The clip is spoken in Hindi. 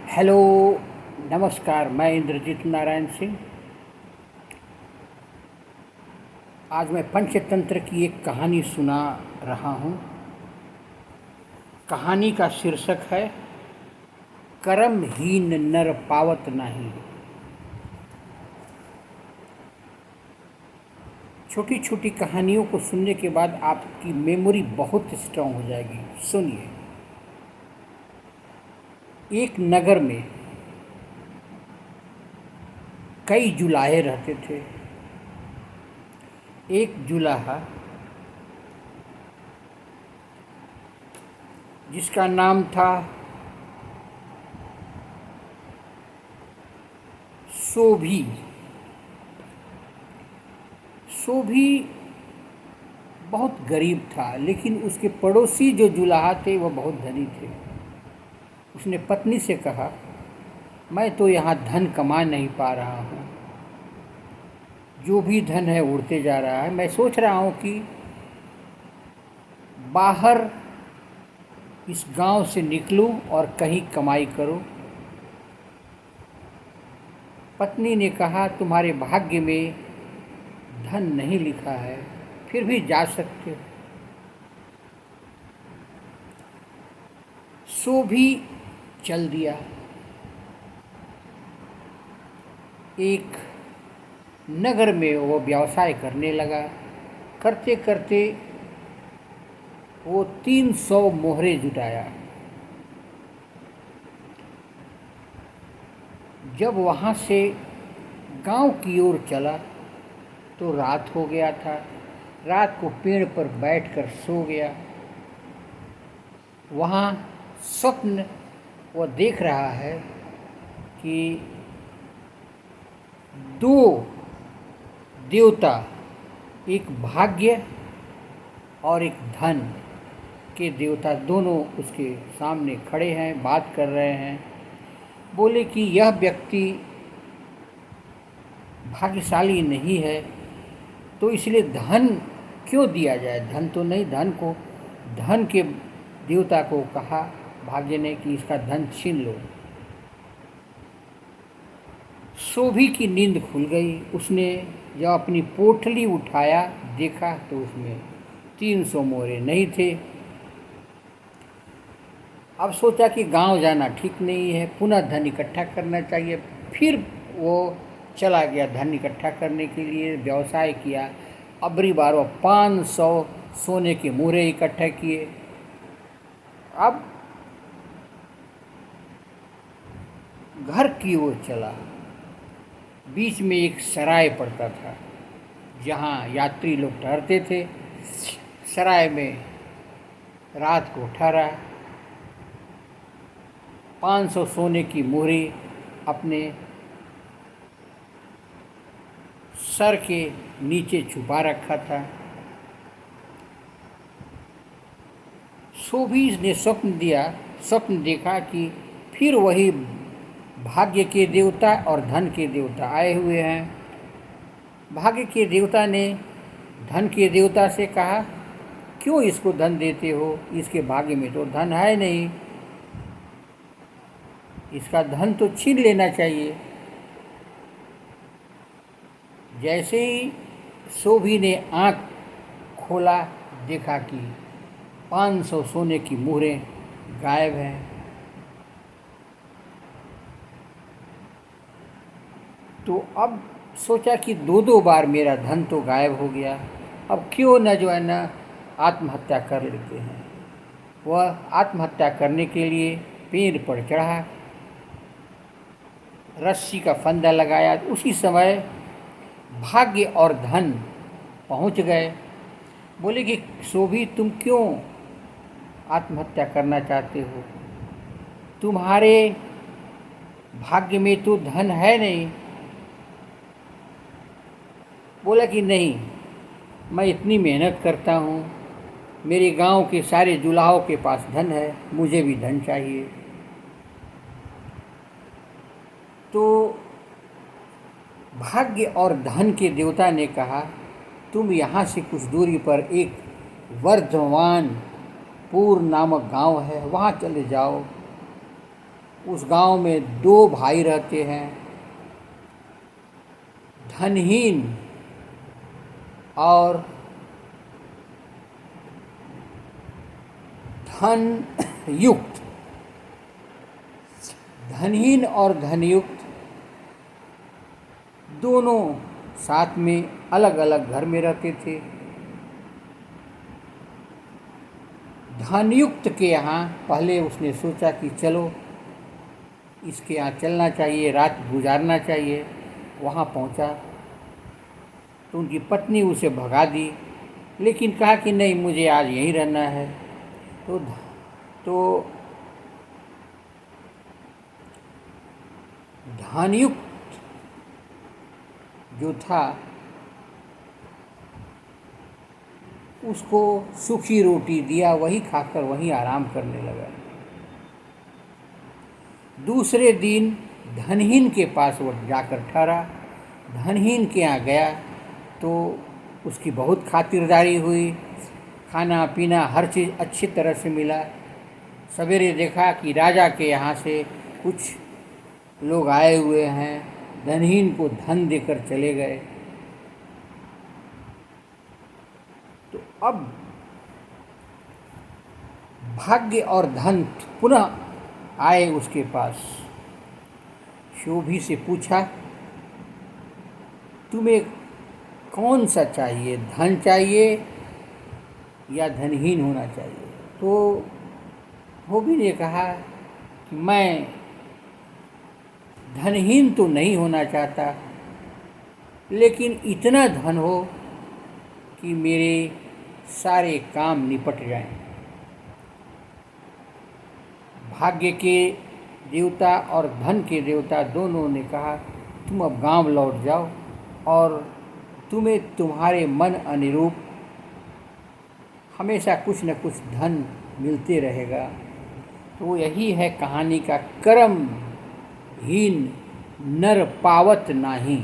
हेलो, नमस्कार। मैं इंद्रजीत नारायण सिंह। आज मैं पंचतंत्र की एक कहानी सुना रहा हूँ। कहानी का शीर्षक है कर्महीन नर पावत नाही। छोटी छोटी कहानियों को सुनने के बाद आपकी मेमोरी बहुत स्ट्रांग हो जाएगी। सुनिए। एक नगर में कई जुलाहे रहते थे। एक जुलाहा जिसका नाम था सोभी। सोभी बहुत गरीब था, लेकिन उसके पड़ोसी जो जुलाहा थे वह बहुत धनी थे। उसने पत्नी से कहा, मैं तो यहाँ धन कमा नहीं पा रहा हूँ। जो भी धन है उड़ते जा रहा है। मैं सोच रहा हूँ कि बाहर इस गांव से निकलूं और कहीं कमाई करूं। पत्नी ने कहा, तुम्हारे भाग्य में धन नहीं लिखा है, फिर भी जा सकते हो। सो भी चल दिया। एक नगर में वो व्यवसाय करने लगा। करते करते वो 300 मोहरे जुटाया। जब वहाँ से गांव की ओर चला तो रात हो गया था। रात को पेड़ पर बैठकर सो गया। वहाँ स्वप्न वो देख रहा है कि दो देवता, एक भाग्य और एक धन के देवता, दोनों उसके सामने खड़े हैं, बात कर रहे हैं। बोले कि यह व्यक्ति भाग्यशाली नहीं है, तो इसलिए धन क्यों दिया जाए। धन तो नहीं, धन के देवता को कहा भाग्य ने कि इसका धन छीन लो। सोभी की नींद खुल गई। उसने जब अपनी पोटली उठाया, देखा तो उसमें 300 मोहरे नहीं थे। अब सोचा कि गांव जाना ठीक नहीं है, पुनः धन इकट्ठा करना चाहिए। फिर वो चला गया धन इकट्ठा करने के लिए। व्यवसाय किया। अबरी बार वो 500 सोने के मोहरे इकट्ठा किए। अब घर की ओर चला। बीच में एक सराय पड़ता था जहाँ यात्री लोग ठहरते थे। सराय में रात को ठहरा। 500 सोने की मोहरी अपने सर के नीचे छुपा रखा था। सोभी ने स्वप्न देखा कि फिर वही भाग्य के देवता और धन के देवता आए हुए हैं। भाग्य के देवता ने धन के देवता से कहा, क्यों इसको धन देते हो, इसके भाग्य में तो धन है नहीं, इसका धन तो छीन लेना चाहिए। जैसे ही सोभी ने आँख खोला, देखा कि 500 सोने की मोहरें गायब हैं। तो अब सोचा कि दो बार मेरा धन तो गायब हो गया, अब क्यों न जो है ना आत्महत्या कर लेते हैं। वह आत्महत्या करने के लिए पेड़ पर चढ़ा, रस्सी का फंदा लगाया। उसी समय भाग्य और धन पहुंच गए। बोले कि सोभी, तुम क्यों आत्महत्या करना चाहते हो, तुम्हारे भाग्य में तो धन है नहीं। बोला कि नहीं, मैं इतनी मेहनत करता हूँ, मेरे गांव के सारे जुलाहों के पास धन है, मुझे भी धन चाहिए। तो भाग्य और धन के देवता ने कहा, तुम यहाँ से कुछ दूरी पर एक वर्धमान पुर नामक गांव है, वहाँ चले जाओ। उस गांव में दो भाई रहते हैं, धनहीन और धन युक्त। धनहीन और धनयुक्त दोनों साथ में अलग अलग घर में रहते थे। धनयुक्त के यहाँ पहले उसने सोचा कि चलो इसके यहाँ चलना चाहिए, रात गुजारना चाहिए। वहाँ पहुँचा तो उनकी पत्नी उसे भगा दी, लेकिन कहा कि नहीं, मुझे आज यहीं रहना है। तो धनयुक्त जो था उसको सूखी रोटी दिया, वही खाकर वहीं आराम करने लगा। दूसरे दिन धनहीन के पास वो जाकर ठहरा। धनहीन के यहाँ गया तो उसकी बहुत खातिरदारी हुई, खाना पीना हर चीज़ अच्छी तरह से मिला। सवेरे देखा कि राजा के यहाँ से कुछ लोग आए हुए हैं, धनहीन को धन देकर चले गए। तो अब भाग्य और धन पुनः आए उसके पास। शोभी से पूछा, तुम्हें कौन सा चाहिए, धन चाहिए या धनहीन होना चाहिए? तो धोबी ने कहा कि मैं धनहीन तो नहीं होना चाहता, लेकिन इतना धन हो कि मेरे सारे काम निपट जाएं। भाग्य के देवता और धन के देवता दोनों ने कहा, तुम अब गांव लौट जाओ और तुम्हें तुम्हारे मन अनुरूप हमेशा कुछ न कुछ धन मिलते रहेगा। तो यही है कहानी का कर्महीन नर पावत नाही।